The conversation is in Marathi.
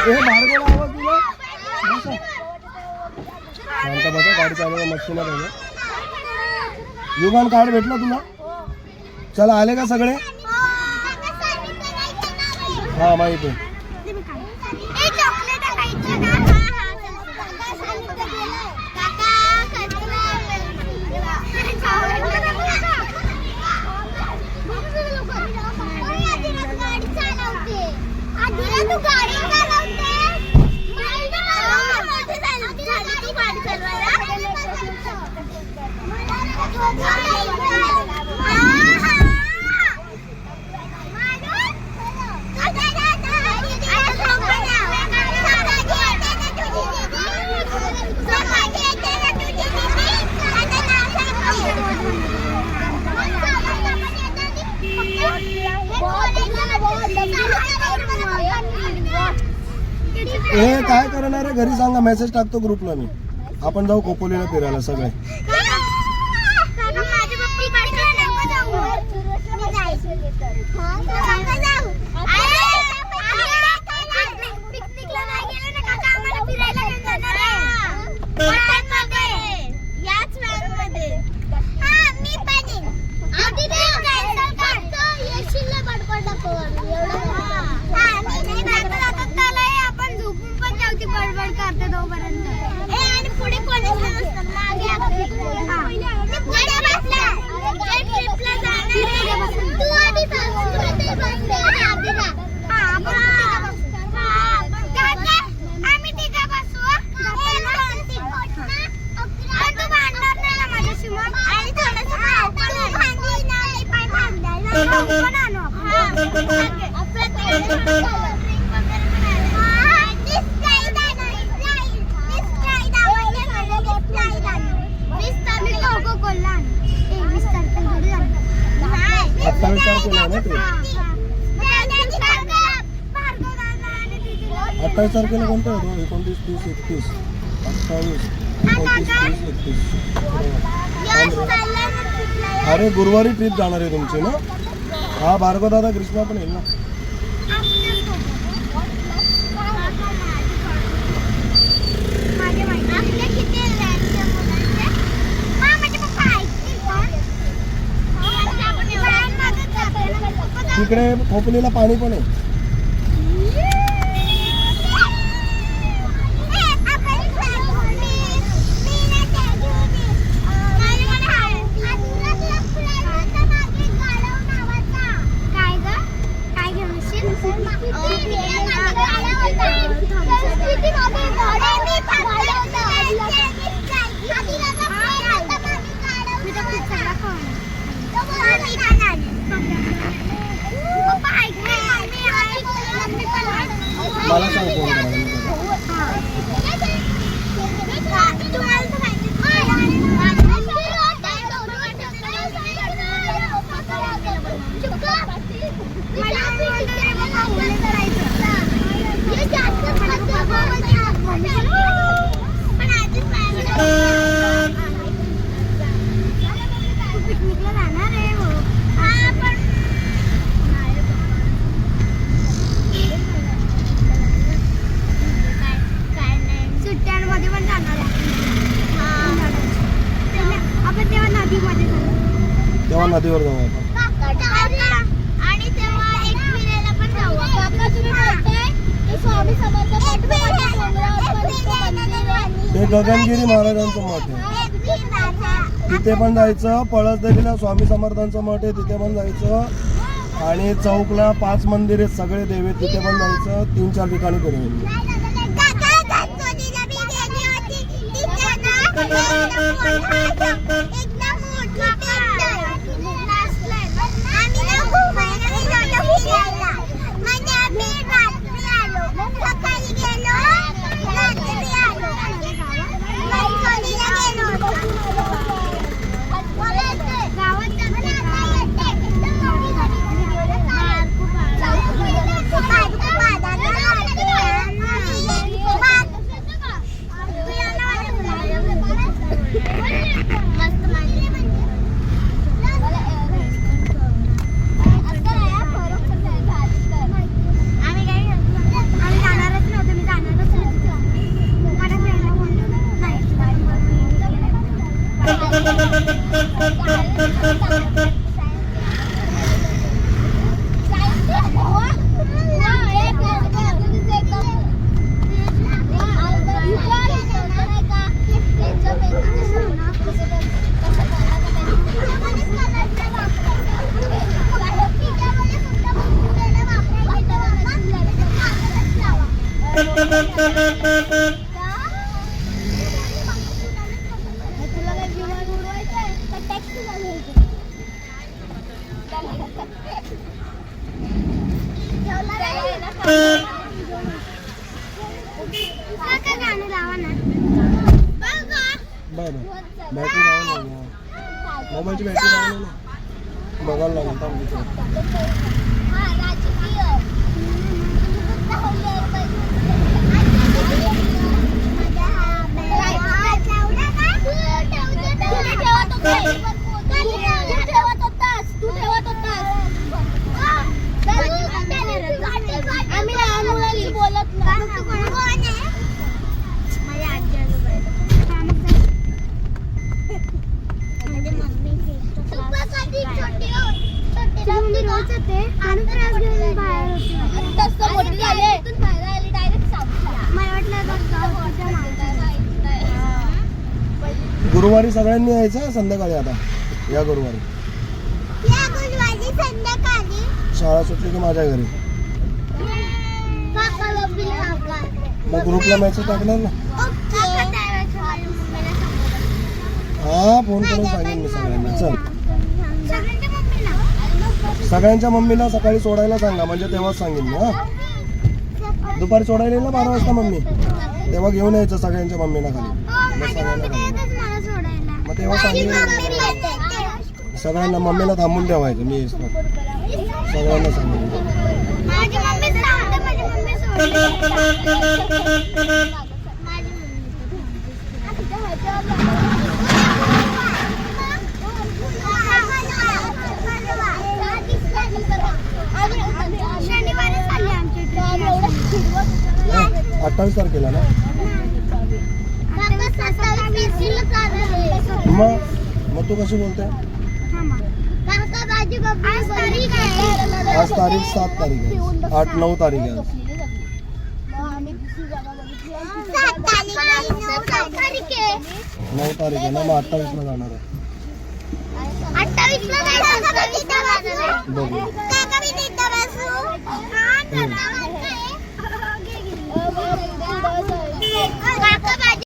भार्गवला आवाज दिला शांत बसा गाडी चालवायला मशीन आहे युगान कार्ड भेटलं तुला चला आले का सगळे हा माहिती आहे हे काय करणार आहे घरी सांगा मेसेज टाकतो ग्रुपला मी आपण जाऊ खोपोलीला फिरायला सगळे तारखेला कोणता होतो 29, 30, 31, 28, 29, 30, 31 अरे गुरुवारी ट्रिप जाणार आहे तुमची ना हा भार्गव दादा कृष्णा पण येईल ना तिकडे खोपोलीला पाणी पण आहे मला सांग फोन तेव्हा नदीवर जाऊ ते गगनगिरी महाराजांचं मठ आहे तिथे पण जायचं पळसदेवीला स्वामी समर्थांचं मठ आहे तिथे पण जायचं आणि चौकला 5 मंदिर आहेत सगळे देव आहेत तिथे पण जायचं 3-4 ठिकाणी करून मस्त बरं बॅटरी लावा ना, मोबाईलची बॅटरी लावा ना, बघायला लागेल थांब तिथे. गुरुवारी सगळ्यांनी यायचं संध्याकाळी, आता या गुरुवारी शाळा सुटली की माझ्या घरी. मग ग्रुपला मेसेज टाकणार ना. हा फोन करून सांगेन मी सगळ्यांना. चल सगळ्यांच्या मम्मीला सकाळी सोडायला सांगा, म्हणजे तेव्हाच सांगेन मी. हा दुपारी सोडायला येईल ना 12 वाजता मम्मी, तेव्हा घेऊन यायचं सगळ्यांच्या मम्मीला खाली. मग तेव्हा सांगेन सगळ्यांना, मम्मीला थांबून ठेवायचं. मी सगळ्यांना सांगेन. शनिवारी 28 तारखेला ना. मग तू कशी बोलते? आज तारीख 7 तारीख आहे, 8-9 तारीख आहे. 9 तारीख आहे ना, मग 28 ला जाणार आहे. बघू.